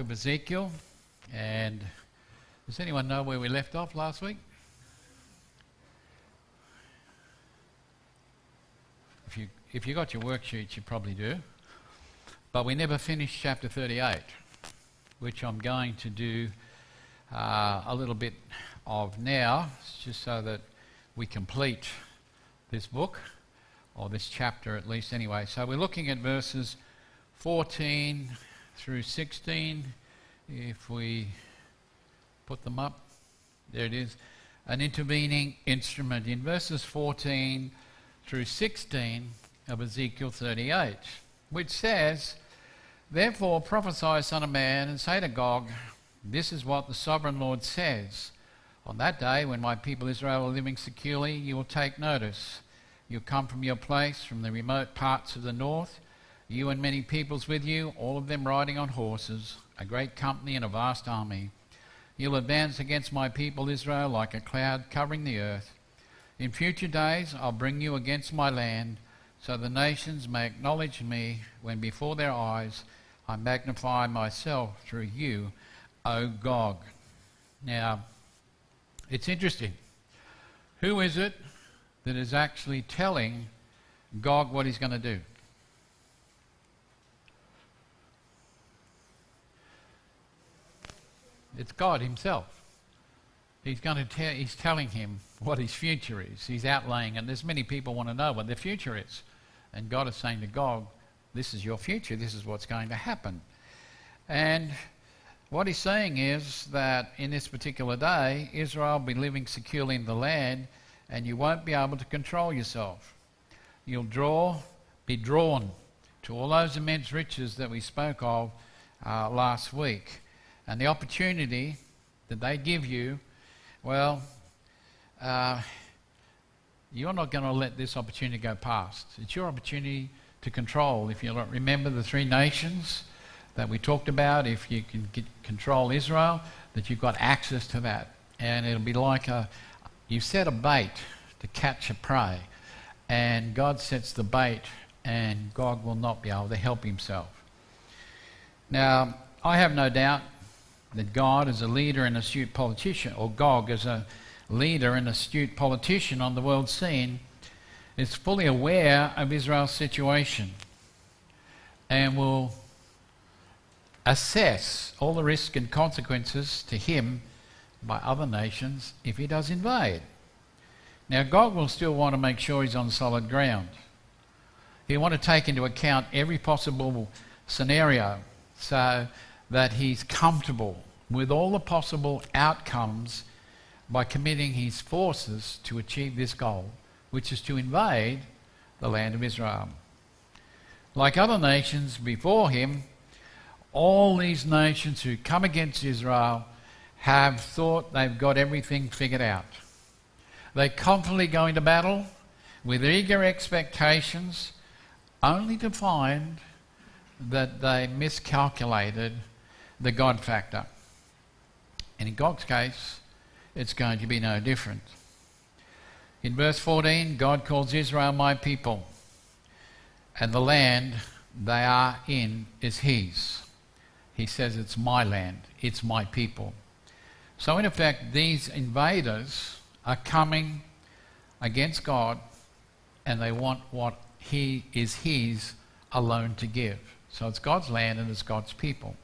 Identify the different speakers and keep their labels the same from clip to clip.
Speaker 1: of Ezekiel. And does anyone know where we left off last week? If you got your worksheets, you probably do. But we never finished chapter 38, which I'm going to do a little bit of now, just so that we complete this book, or this chapter at least anyway. So we're looking at verses 14 through 16. If we put them up, there it is. An intervening instrument in verses 14 through 16 of Ezekiel 38, which says, "Therefore prophesy, Son of Man, and say to Gog, this is what the Sovereign Lord says. On that day, when my people Israel are living securely, you will take notice. You'll come from your place, from the remote parts of the north, you and many peoples with you, all of them riding on horses, a great company and a vast army. You'll advance against my people Israel like a cloud covering the earth. In future days I'll bring you against my land, so the nations may acknowledge me when before their eyes I magnify myself through you, O Gog." Now, it's interesting. Who is it that is actually telling Gog what he's going to do? It's God himself. He's telling him what his future is. He's outlaying, and there's many people want to know what their future is. And God is saying to Gog, this is your future, this is what's going to happen. And what he's saying is that in this particular day, Israel will be living securely in the land, and you won't be able to control yourself. You'll be drawn to all those immense riches that we spoke of last week. And the opportunity that they give you, well, you're not going to let this opportunity go past. It's your opportunity to control. If you remember the three nations that we talked about, if you can control Israel, that you've got access to that. And it'll be like you set a bait to catch a prey, and God sets the bait, and Gog will not be able to help himself. Now, I have no doubt that God is a leader and astute politician, or Gog is a leader and astute politician on the world scene, is fully aware of Israel's situation and will assess all the risks and consequences to him by other nations if he does invade. Now, Gog will still want to make sure he's on solid ground. He'll want to take into account every possible scenario so that he's comfortable with all the possible outcomes by committing his forces to achieve this goal, which is to invade the land of Israel. Like other nations before him, all these nations who come against Israel have thought they've got everything figured out. They confidently go into battle with eager expectations, only to find that they miscalculated the God factor. And in Gog's case, it's going to be no different. In verse 14, God calls Israel my people, and the land they are in is his. He says it's my land, it's my people. So in effect, these invaders are coming against God, and they want what he is his alone to give. So it's God's land and it's God's people.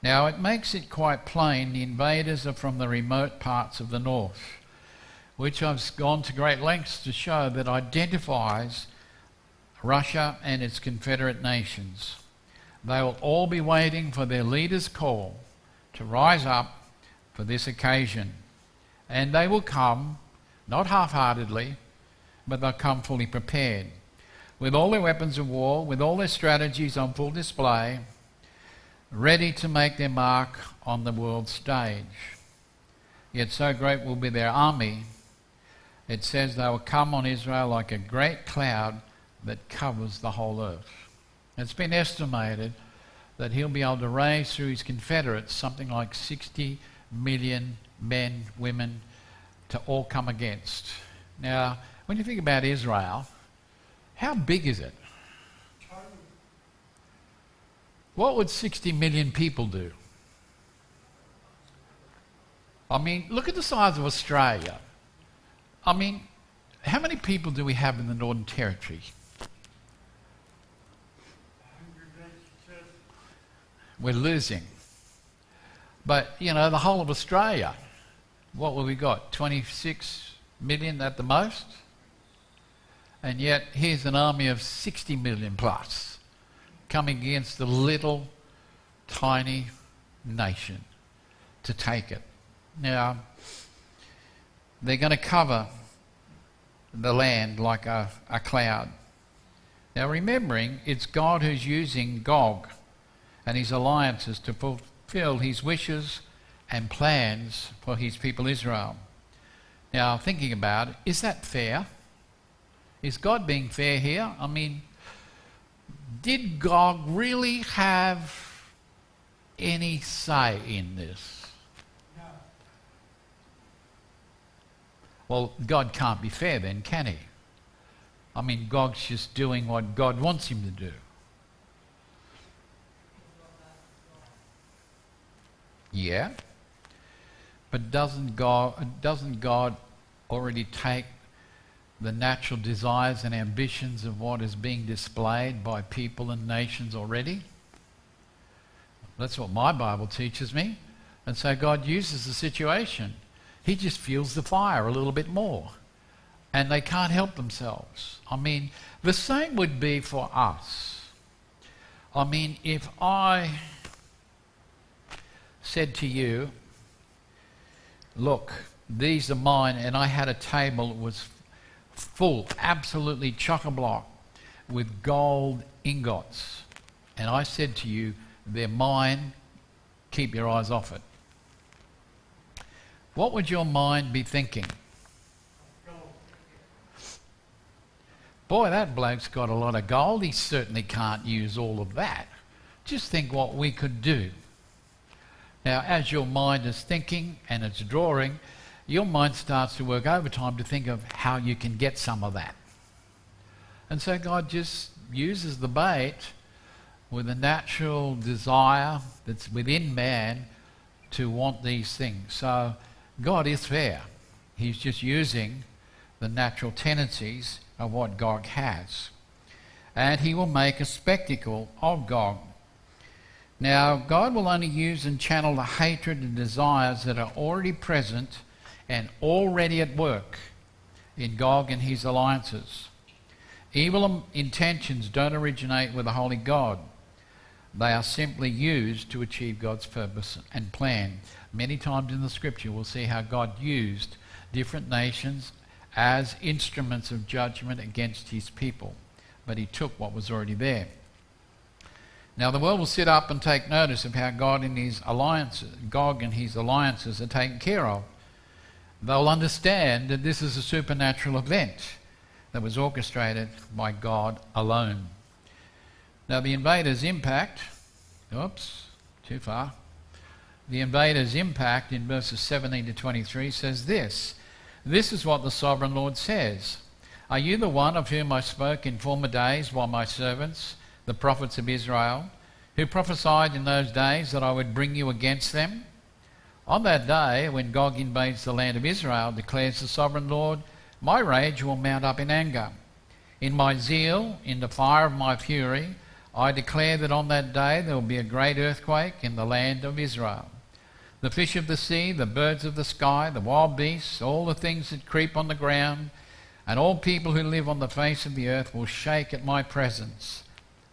Speaker 1: Now, it makes it quite plain the invaders are from the remote parts of the north, which I've gone to great lengths to show that identifies Russia and its confederate nations. They will all be waiting for their leader's call to rise up for this occasion. And they will come, not half-heartedly, but they'll come fully prepared, with all their weapons of war, with all their strategies on full display, ready to make their mark on the world stage. Yet so great will be their army, it says they will come on Israel like a great cloud that covers the whole earth. It's been estimated that he'll be able to raise through his confederates something like 60 million men, women, to all come against. Now, when you think about Israel, how big is it? What would 60 million people do? I mean, look at the size of Australia. I mean, how many people do we have in the Northern Territory? We're losing. But, you know, the whole of Australia, what have we got? 26 million at the most? And yet, here's an army of 60 million plus coming against the little, tiny nation to take it. Now, they're going to cover the land like a cloud. Now, remembering, it's God who's using Gog and his alliances to fulfill his wishes and plans for his people Israel. Now, thinking about it, is that fair? Is God being fair here? I mean, did Gog really have any say in this? No. Well, God can't be fair then, can he? I mean, Gog's just doing what God wants him to do. Yeah. But doesn't God already take the natural desires and ambitions of what is being displayed by people and nations already? That's what my Bible teaches me. And so God uses the situation. He just fuels the fire a little bit more. And they can't help themselves. I mean, the same would be for us. I mean, if I said to you, look, these are mine, and I had a table that was full, absolutely chock-a-block with gold ingots, and I said to you, they're mine, keep your eyes off it. What would your mind be thinking? Boy, that bloke's got a lot of gold. He certainly can't use all of that. Just think what we could do. Now, as your mind is thinking and it's drawing, your mind starts to work overtime to think of how you can get some of that. And so God just uses the bait with a natural desire that's within man to want these things. So God is fair. He's just using the natural tendencies of what Gog has. And he will make a spectacle of Gog. Now, God will only use and channel the hatred and desires that are already present and already at work in Gog and his alliances. Evil intentions don't originate with a holy God. They are simply used to achieve God's purpose and plan. Many times in the scripture we'll see how God used different nations as instruments of judgment against his people. But he took what was already there. Now the world will sit up and take notice of how Gog and his alliances are taken care of. They'll understand that this is a supernatural event that was orchestrated by God alone. Now the invader's impact, the invader's impact in verses 17 to 23 says this. This is what the sovereign Lord says. Are you the one of whom I spoke in former days while my servants, the prophets of Israel, who prophesied in those days that I would bring you against them? On that day, when Gog invades the land of Israel, declares the sovereign Lord, my rage will mount up in anger. In my zeal, in the fire of my fury, I declare that on that day there will be a great earthquake in the land of Israel. The fish of the sea, the birds of the sky, the wild beasts, all the things that creep on the ground, and all people who live on the face of the earth will shake at my presence.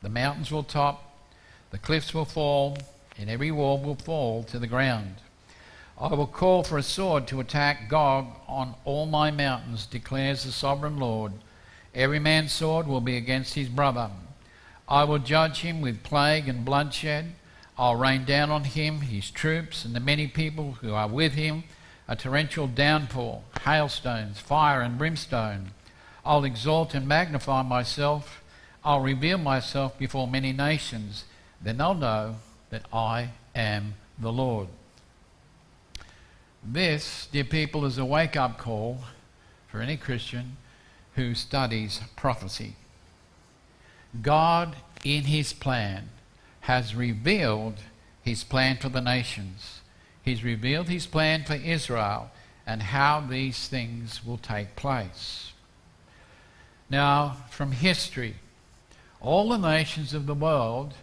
Speaker 1: The mountains will top, the cliffs will fall, and every wall will fall to the ground. I will call for a sword to attack Gog on all my mountains, declares the sovereign Lord. Every man's sword will be against his brother. I will judge him with plague and bloodshed. I'll rain down on him, his troops, and the many people who are with him, a torrential downpour, hailstones, fire and brimstone. I'll exalt and magnify myself. I'll reveal myself before many nations. Then they'll know that I am the Lord. This, dear people, is a wake-up call for any Christian who studies prophecy. God, in his plan, has revealed his plan for the nations. He's revealed his plan for Israel and how these things will take place. Now, from history, all the nations of the world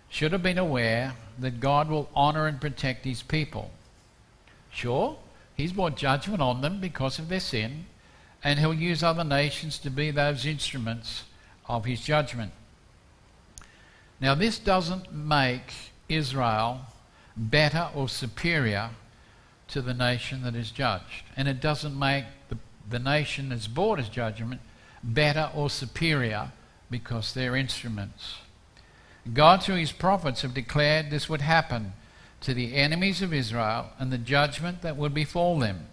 Speaker 1: should have been aware that God will honour and protect his people. Sure, he's brought judgment on them because of their sin, and he'll use other nations to be those instruments of his judgment. Now, this doesn't make Israel better or superior to the nation that is judged. And it doesn't make the nation that's brought his judgment better or superior because they're instruments. God, through his prophets, have declared this would happen to the enemies of Israel and the judgment that would befall them.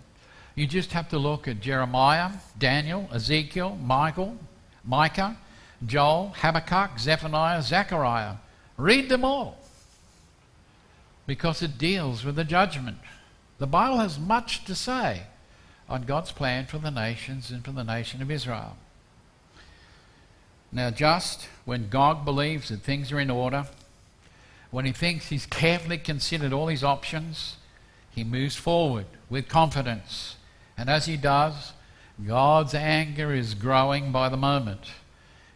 Speaker 1: You just have to look at Jeremiah, Daniel, Ezekiel, Micah, Joel, Habakkuk, Zephaniah, Zechariah. Read them all, because it deals with the judgment. The Bible has much to say on God's plan for the nations and for the nation of Israel. Now, just when Gog believes that things are in order, when he thinks he's carefully considered all his options, he moves forward with confidence. And as he does, God's anger is growing by the moment.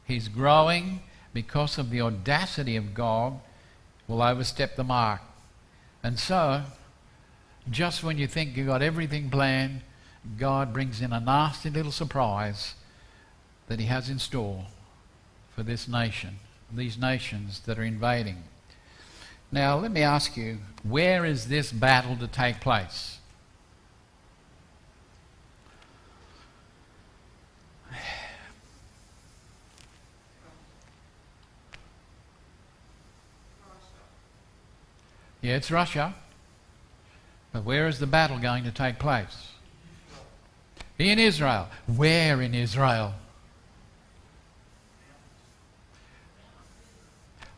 Speaker 1: He's growing because of the audacity of Gog will overstep the mark. And so, just when you think you've got everything planned, God brings in a nasty little surprise that he has in store for this nation, these nations that are invading. Now, let me ask you, where is this battle to take place? Yeah, it's Russia. But where is the battle going to take place? In Israel. Where in Israel?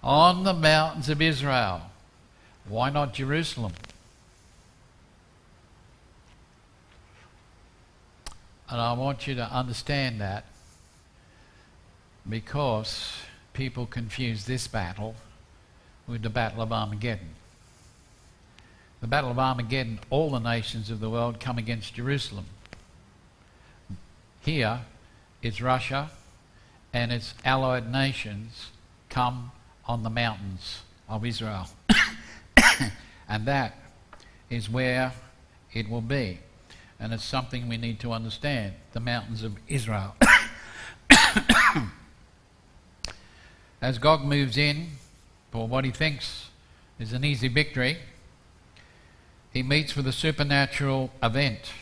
Speaker 1: On the mountains of Israel. Why not Jerusalem? And I want you to understand that, because people confuse this battle with the Battle of Armageddon. The Battle of Armageddon, all the nations of the world come against Jerusalem. Here, it's Russia and its allied nations come on the mountains of Israel. And that is where it will be. And it's something we need to understand, the mountains of Israel. As Gog moves in for what he thinks is an easy victory, he meets with a supernatural event.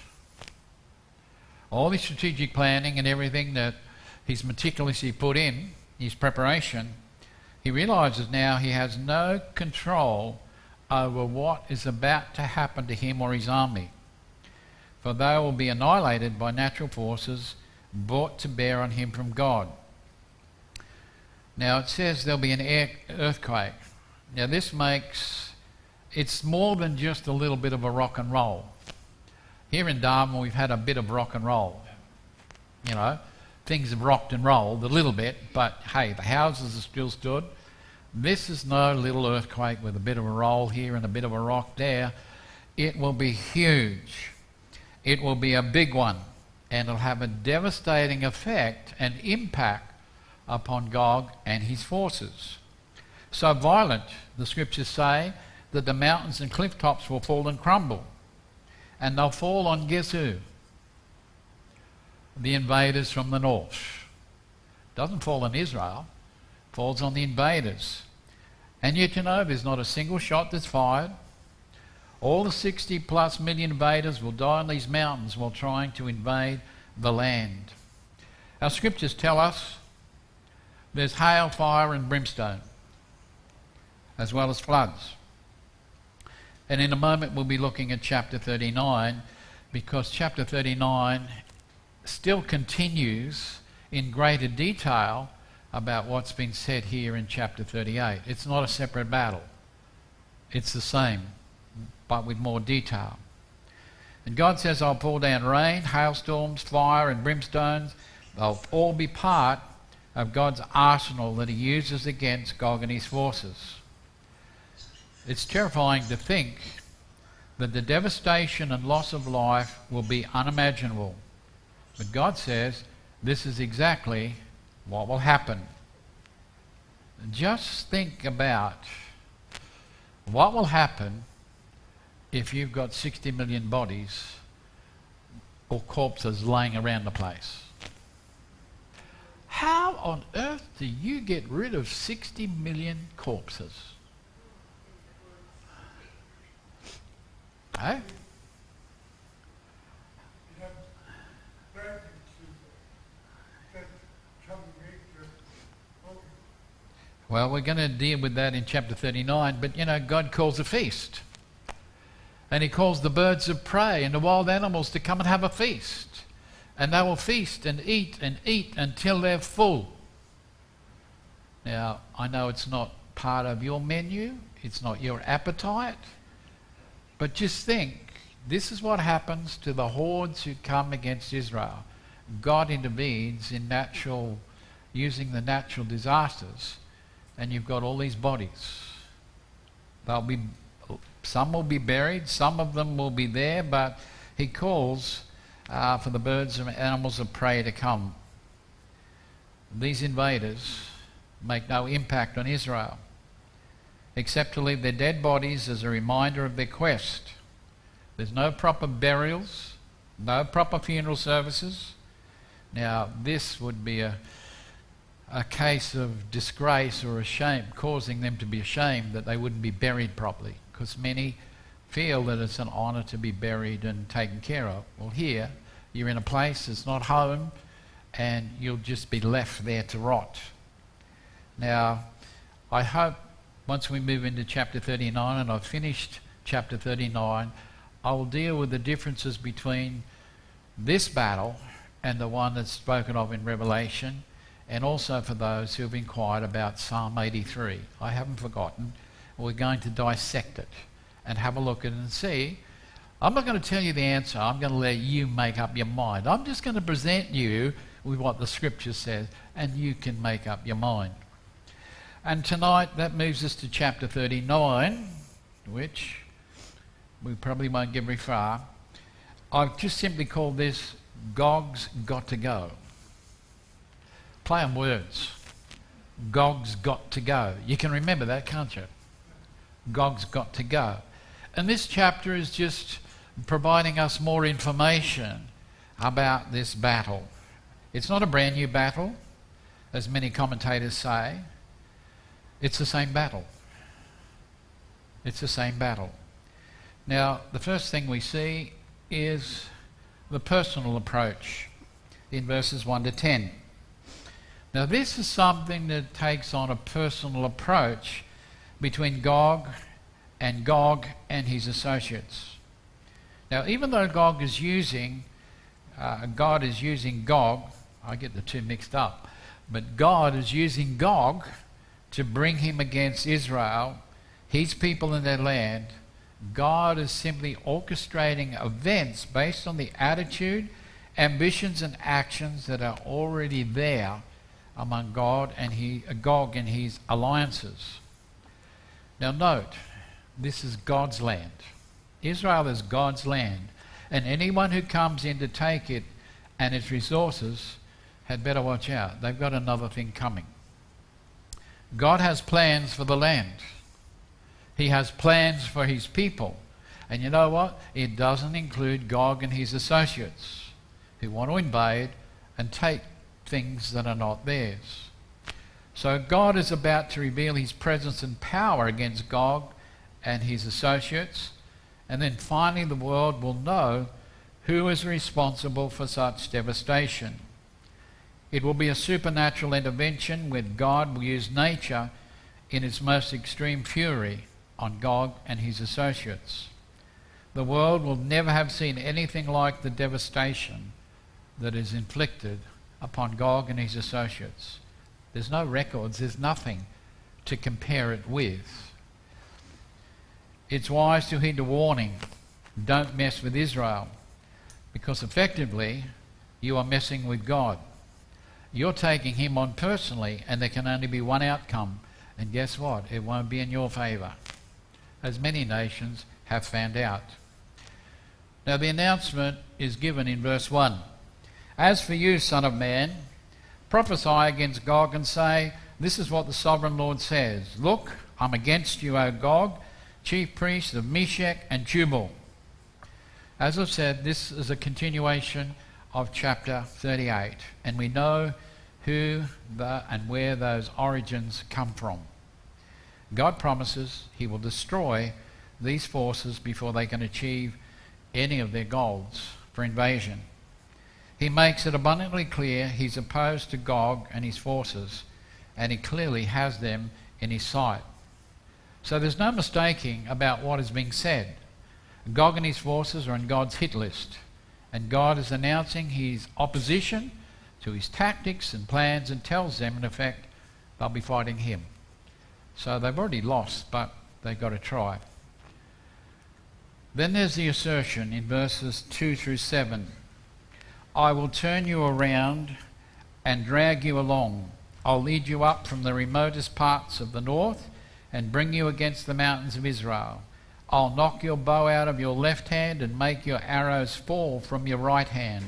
Speaker 1: All the strategic planning and everything that he's meticulously put in, his preparation, he realizes now he has no control over what is about to happen to him or his army. For they will be annihilated by natural forces brought to bear on him from God. Now it says there'll be an earthquake. Now this makes, it's more than just a little bit of a rock and roll. Here in Darwin we've had a bit of rock and roll. You know, things have rocked and rolled a little bit, but hey, the houses have still stood. This is no little earthquake with a bit of a roll here and a bit of a rock there. It will be huge. It will be a big one, and it'll have a devastating effect and impact upon Gog and his forces. So violent, the scriptures say, that the mountains and cliff tops will fall and crumble. And they'll fall on, guess who? The invaders from the north. Doesn't fall on Israel, falls on the invaders. And yet, you know, there's not a single shot that's fired. All the 60 plus million invaders will die on these mountains while trying to invade the land. Our scriptures tell us there's hail, fire and brimstone, as well as floods. And in a moment we'll be looking at chapter 39, because chapter 39 still continues in greater detail about what's been said here in chapter 38. It's not a separate battle. It's the same, but with more detail. And God says, I'll pour down rain, hailstorms, fire and brimstones. They'll all be part of God's arsenal that he uses against Gog and his forces. It's terrifying to think that the devastation and loss of life will be unimaginable. But God says this is exactly what will happen. Just think about what will happen if you've got 60 million bodies or corpses laying around the place. How on earth do you get rid of 60 million corpses? Eh? Well, we're going to deal with that in chapter 39, but you know, God calls a feast. And he calls the birds of prey and the wild animals to come and have a feast. And they will feast and eat until they're full. Now, I know it's not part of your menu, it's not your appetite, but just think, this is what happens to the hordes who come against Israel. God intervenes in using the natural disasters, and you've got all these bodies. Some will be buried, some of them will be there, but he calls for the birds and animals of prey to come. These invaders make no impact on Israel, except to leave their dead bodies as a reminder of their quest. There's no proper burials, no proper funeral services. Now, this would be a case of disgrace or a shame, causing them to be ashamed that they wouldn't be buried properly, because many feel that it's an honour to be buried and taken care of. Well, here, you're in a place that's not home, and you'll just be left there to rot. Now, I hope once we move into chapter 39, and I've finished chapter 39, I will deal with the differences between this battle and the one that's spoken of in Revelation, and also for those who have inquired about Psalm 83. I haven't forgotten. We're going to dissect it and have a look at it and see. I'm not going to tell you the answer. I'm going to let you make up your mind. I'm just going to present you with what the scripture says, and you can make up your mind. And tonight, that moves us to chapter 39, which we probably won't get very far. I've just simply called this Gog's Got to Go. Play on words. Gog's got to go. You can remember that, can't you? Gog's got to go. And this chapter is just providing us more information about this battle. It's not a brand new battle, as many commentators say. It's the same battle. It's the same battle. Now, the first thing we see is the personal approach in verses 1 to 10. Now, this is something that takes on a personal approach between Gog and his associates. Now, even though God is using Gog, I get the two mixed up, but God is using Gog to bring him against Israel, his people and their land. God is simply orchestrating events based on the attitude, ambitions and actions that are already there among Gog and his alliances. Now note, this is God's land. Israel is God's land, and anyone who comes in to take it and its resources had better watch out. They've got another thing coming. God has plans for the land. He has plans for his people. And you know what? It doesn't include Gog and his associates who want to invade and take things that are not theirs. So God is about to reveal his presence and power against Gog and his associates, and then finally the world will know who is responsible for such devastation. It will be a supernatural intervention where God will use nature in its most extreme fury on Gog and his associates. The world will never have seen anything like the devastation that is inflicted upon Gog and his associates. There's no records, there's nothing to compare it with. It's wise to heed the warning, don't mess with Israel, because effectively you are messing with God. You're taking him on personally, and there can only be one outcome, and guess what? It won't be in your favour. as many nations have found out. Now the announcement is given in verse 1. As for you, son of man, prophesy against Gog and say, this is what the sovereign Lord says. Look, I'm against you, O Gog, chief priest of Meshech and Tubal. As I've said, this is a continuation of chapter 38, and we know who and where those origins come from. God promises he will destroy these forces before they can achieve any of their goals for invasion. He makes it abundantly clear he's opposed to Gog and his forces, and he clearly has them in his sight. So there's no mistaking about what is being said. Gog and his forces are on God's hit list, and God is announcing his opposition to his tactics and plans and tells them, in effect, they'll be fighting him. So they've already lost, but they've got to try. Then there's the assertion in verses 2 through 7. I will turn you around and drag you along. I'll lead you up from the remotest parts of the north and bring you against the mountains of Israel. I'll knock your bow out of your left hand and make your arrows fall from your right hand.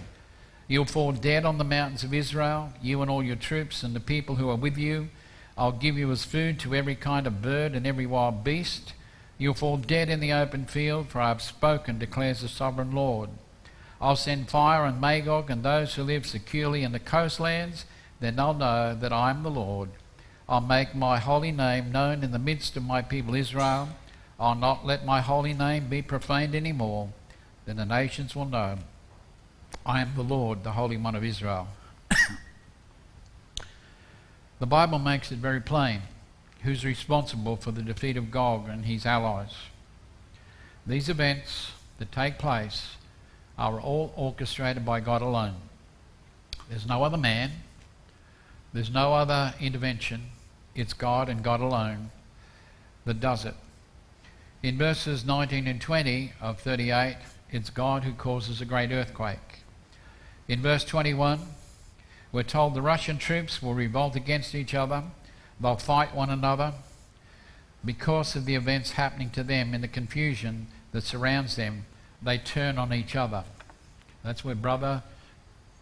Speaker 1: You'll fall dead on the mountains of Israel, you and all your troops and the people who are with you. I'll give you as food to every kind of bird and every wild beast. You'll fall dead in the open field, for I have spoken, declares the sovereign Lord. I'll send fire on Magog and those who live securely in the coastlands. Then they'll know that I am the Lord. I'll make my holy name known in the midst of my people Israel. I'll not let my holy name be profaned any more. Then the nations will know I am the Lord, the Holy One of Israel. The Bible makes it very plain who's responsible for the defeat of Gog and his allies. These events that take place are all orchestrated by God alone. There's no other man. There's no other intervention. It's God and God alone that does it. In verses 19 and 20 of 38, it's God who causes a great earthquake. In verse 21, we're told the Russian troops will revolt against each other. They'll fight one another because of the events happening to them in the confusion that surrounds them. They turn on each other. That's where brother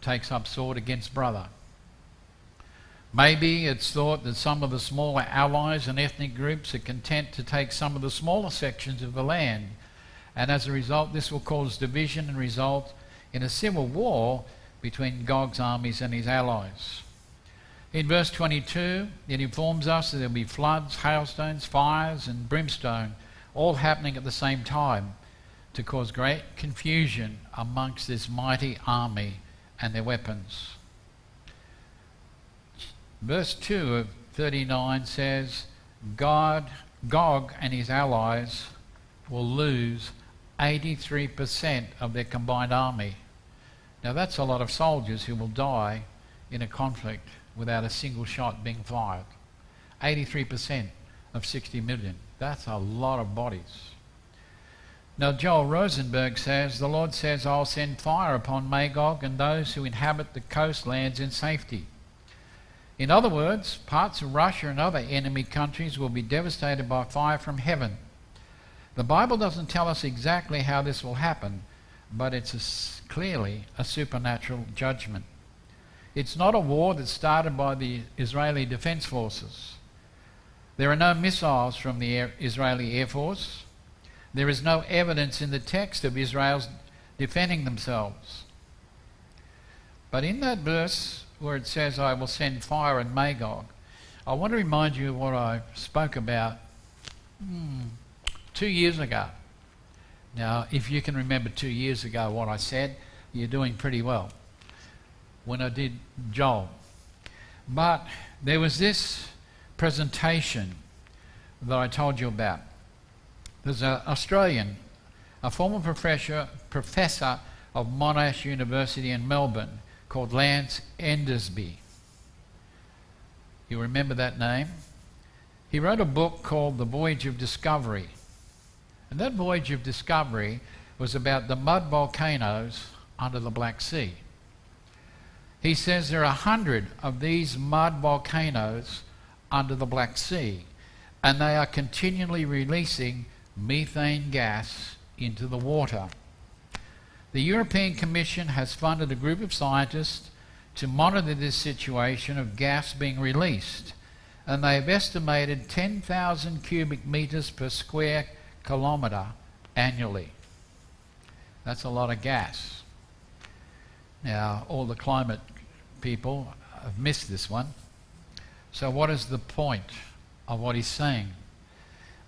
Speaker 1: takes up sword against brother. Maybe it's thought that some of the smaller allies and ethnic groups are content to take some of the smaller sections of the land, and as a result this will cause division and result in a civil war between Gog's armies and his allies. In verse 22, it informs us that there will be floods, hailstones, fires and brimstone, all happening at the same time to cause great confusion amongst this mighty army and their weapons. Verse 2 of 39 says, Gog and his allies will lose 83% of their combined army. Now that's a lot of soldiers who will die in a conflict without a single shot being fired. 83% of 60 million. That's a lot of bodies. Now Joel Rosenberg says, the Lord says, I'll send fire upon Magog and those who inhabit the coastlands in safety. In other words, parts of Russia and other enemy countries will be devastated by fire from heaven. The Bible doesn't tell us exactly how this will happen, but it's clearly a supernatural judgment. It's not a war that's started by the Israeli Defense Forces. There are no missiles from the Israeli Air Force. There is no evidence in the text of Israel's defending themselves. But in that verse where it says, I will send fire on Magog, I want to remind you of what I spoke about 2 years ago. Now, if you can remember 2 years ago what I said, you're doing pretty well. When I did Joel. But there was this presentation that I told you about. There's an Australian, a former professor of Monash University in Melbourne called Lance Endersby. You remember that name? He wrote a book called The Voyage of Discovery. And that voyage of discovery was about the mud volcanoes under the Black Sea. He says there are 100 of these mud volcanoes under the Black Sea, and they are continually releasing methane gas into the water. The European Commission has funded a group of scientists to monitor this situation of gas being released, and they have estimated 10,000 cubic metres per square kilometre annually. That's a lot of gas. Now, all the climate people have missed this one. So what is the point of what he's saying?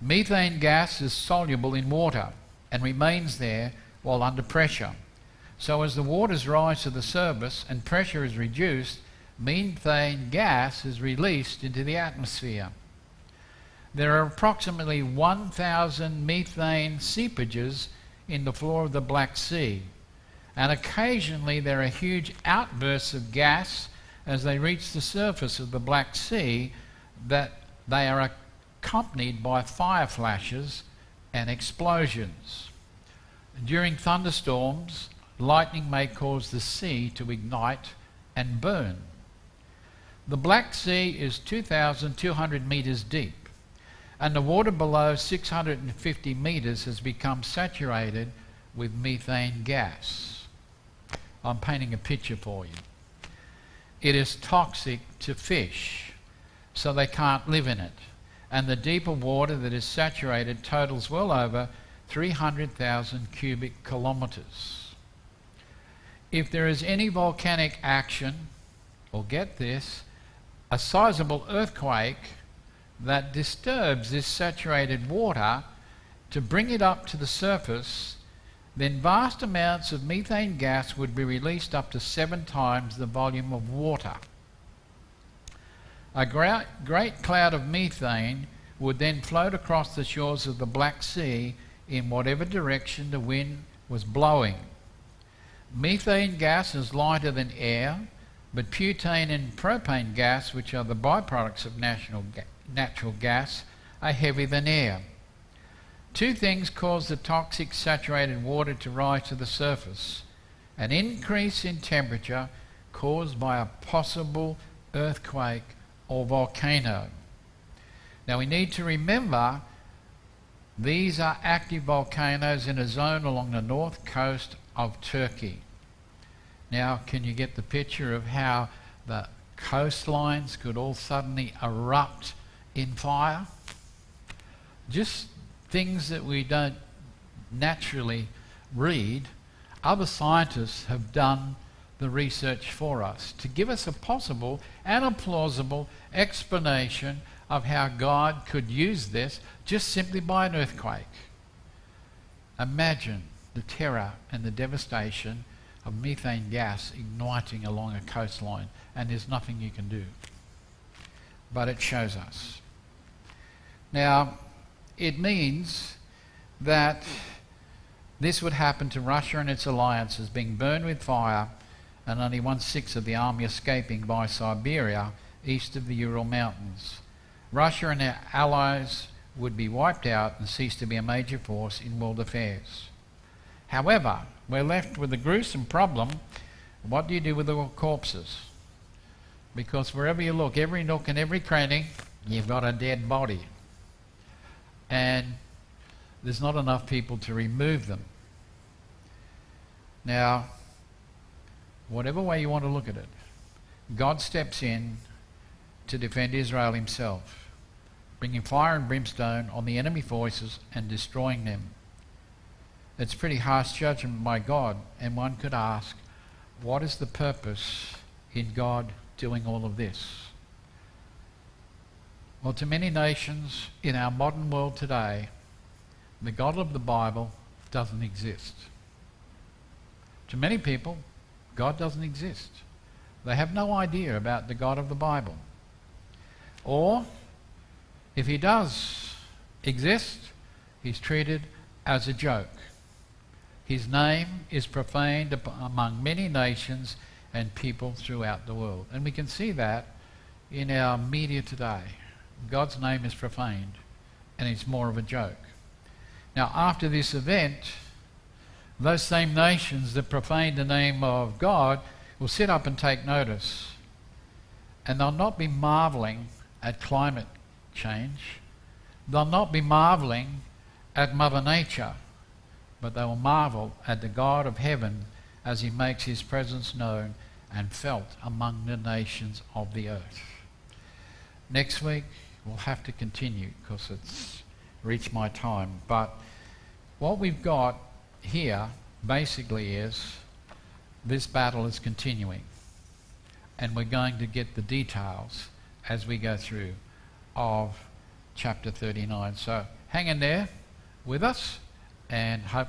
Speaker 1: Methane gas is soluble in water and remains there while under pressure. So as the waters rise to the surface and pressure is reduced, methane gas is released into the atmosphere. There are approximately 1,000 methane seepages in the floor of the Black Sea, and occasionally there are huge outbursts of gas as they reach the surface of the Black Sea, that they are accompanied by fire flashes and explosions. During thunderstorms, lightning may cause the sea to ignite and burn. The Black Sea is 2,200 metres deep, and the water below 650 metres has become saturated with methane gas. I'm painting a picture for you. It is toxic to fish, so they can't live in it, and the deeper water that is saturated totals well over 300,000 cubic kilometres. If there is any volcanic action, or get this, a sizable earthquake that disturbs this saturated water to bring it up to the surface, then vast amounts of methane gas would be released, up to 7 times the volume of water. A great cloud of methane would then float across the shores of the Black Sea in whatever direction the wind was blowing. Methane gas is lighter than air, but butane and propane gas, which are the byproducts of natural gas, are heavier than air. Two things cause the toxic saturated water to rise to the surface: an increase in temperature caused by a possible earthquake or volcano. Now we need to remember these are active volcanoes in a zone along the north coast of Turkey. Now, can you get the picture of how the coastlines could all suddenly erupt in fire? Just things that we don't naturally read. Other scientists have done the research for us to give us a possible and a plausible explanation of how God could use this just simply by an earthquake. Imagine the terror and the devastation of methane gas igniting along a coastline, and there's nothing you can do. But it shows us. Now, it means that this would happen to Russia and its alliances being burned with fire, and only 1/6 of the army escaping by Siberia east of the Ural Mountains. Russia and their allies would be wiped out and cease to be a major force in world affairs. However, we're left with a gruesome problem. What do you do with the corpses? Because wherever you look, every nook and every cranny, you've got a dead body. And there's not enough people to remove them. Now, whatever way you want to look at it, God steps in to defend Israel himself, bringing fire and brimstone on the enemy forces and destroying them. It's pretty harsh judgment by God, and one could ask, what is the purpose in God doing all of this? Well, to many nations in our modern world today, the God of the Bible doesn't exist. To many people, God doesn't exist. They have no idea about the God of the Bible. Or, if he does exist, he's treated as a joke. His name is profaned among many nations and people throughout the world. And we can see that in our media today. God's name is profaned, and it's more of a joke. Now, after this event, those same nations that profane the name of God will sit up and take notice. And they'll not be marvelling at climate change. They'll not be marvelling at Mother Nature, but they will marvel at the God of heaven as he makes his presence known and felt among the nations of the earth. Next week we'll have to continue because it's reached my time. But what we've got here basically is this battle is continuing, and we're going to get the details as we go through of chapter 39. So hang in there with us and hope